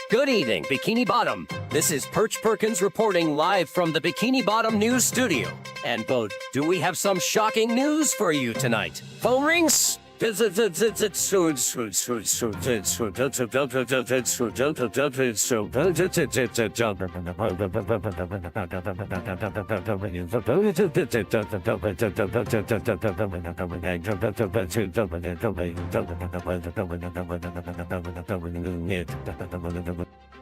Good evening, Bikini Bottom. This is Perch Perkins reporting live from the Bikini Bottom News Studio. And, Bo, do we have some shocking news for you tonight? Phone rings? Who do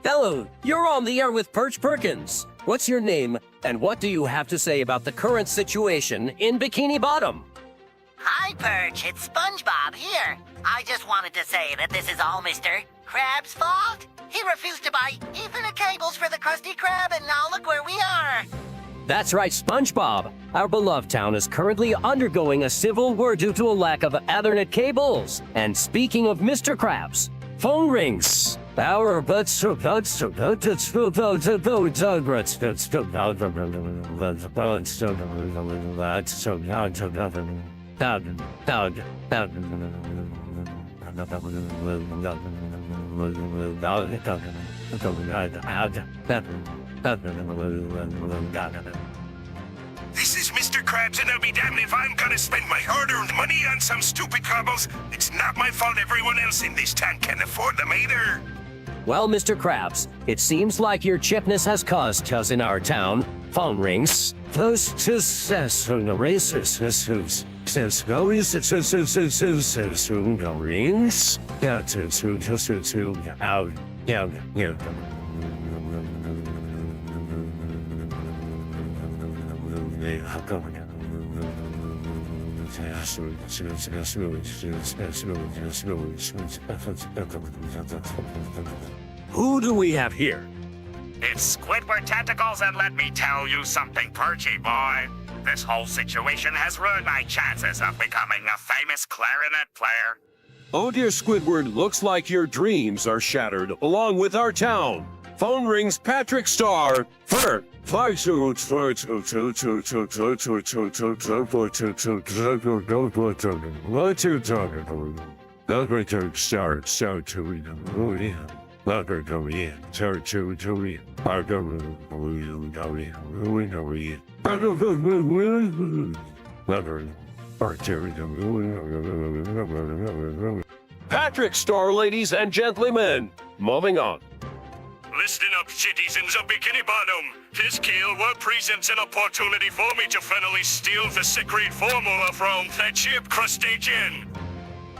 Hello, you're on the air with Perch Perkins. What's your name, and what do you have to say about the current situation in Bikini Bottom? Hi, Perch. It's SpongeBob here. I just wanted to say that this is all Mr. Krabs' fault. He refused to buy infinite cables for the Krusty Krab, and now look where we are. That's right, SpongeBob. Our beloved town is currently undergoing a civil war due to a lack of Ethernet cables. And speaking of Mr. Krabs, phone rings. Our This is Mr. Krabs, and I'll be damned if I'm gonna spend my hard-earned money on some stupid cobbles. It's not my fault everyone else in this town can't afford them either. Well, Mr. Krabs, it seems like your chipness has caused us in our town. Phone rings. Those Who do we have here? It's Squidward Tentacles, and let me tell you something, Perchy boy. This whole situation has ruined my chances of becoming a famous clarinet player. Oh dear Squidward, looks like your dreams are shattered along with our town. Phone rings Patrick Star. Patrick Star, ladies and gentlemen. Moving on. Listen up, citizens of Bikini Bottom. This kill will presents an opportunity for me to finally steal the secret formula from the chip crustacean.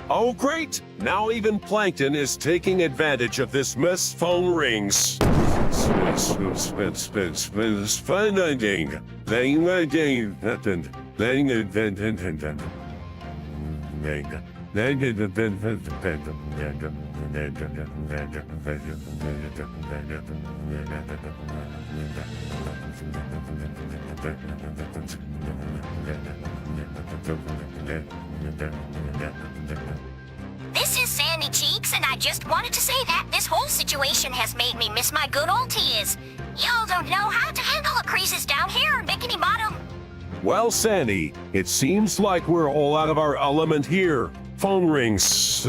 Oh great! Now even Plankton is taking advantage of this mess. Phone rings. This is Sandy Cheeks, and I just wanted to say that this whole situation has made me miss my good old tears. Y'all don't know how to handle a crisis down here in Bikini Bottom. Well, Sandy, it seems like we're all out of our element here. Phone rings.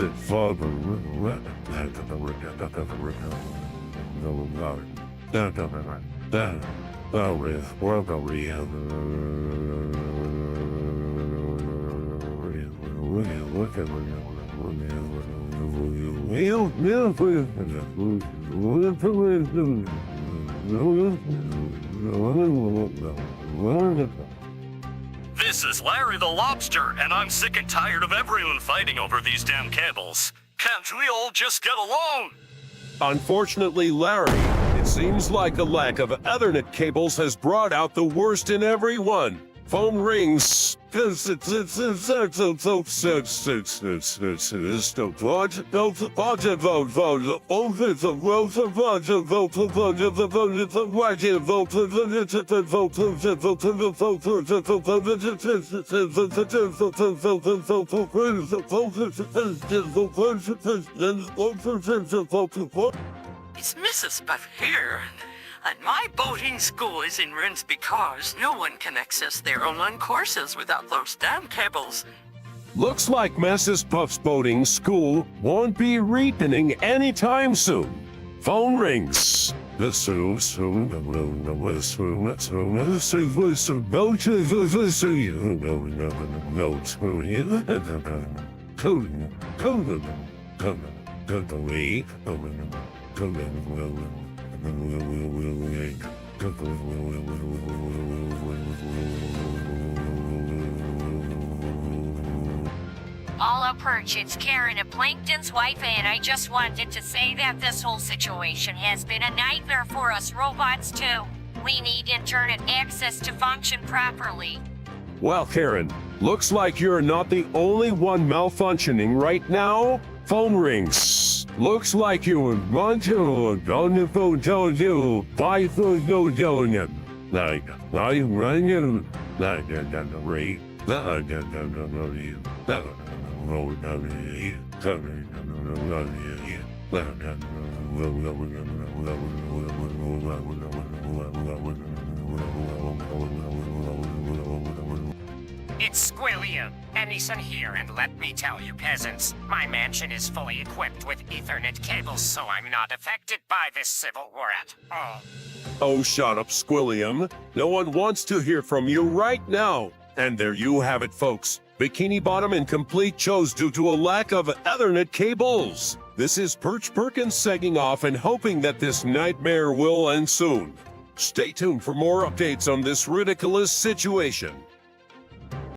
This is Larry the Lobster, and I'm sick and tired of everyone fighting over these damn cables. Can't we all just get along? Unfortunately, Larry, it seems like the lack of Ethernet cables has brought out the worst in everyone. Phone rings. This is Mrs. Buff here. And my boating school is in ruins because no one can access their online courses without those damn cables. Looks like Mrs. Puff's boating school won't be reopening anytime soon. Phone rings. All up, Perch, it's Karen, a Plankton's wife, and I just wanted to say that this whole situation has been a nightmare for us robots, too. We need internet access to function properly. Well, Karen, looks like you're not the only one malfunctioning right now. Phone rings. Looks like you would want to go on the phone to buy food like I run you like the rate. It's Squilliam, Edison here, and let me tell you peasants, my mansion is fully equipped with Ethernet cables, so I'm not affected by this civil war at all. Oh, shut up, Squilliam. No one wants to hear from you right now. And there you have it, folks. Bikini Bottom in complete chose due to a lack of Ethernet cables. This is Perch Perkins segging off and hoping that this nightmare will end soon. Stay tuned for more updates on this ridiculous situation.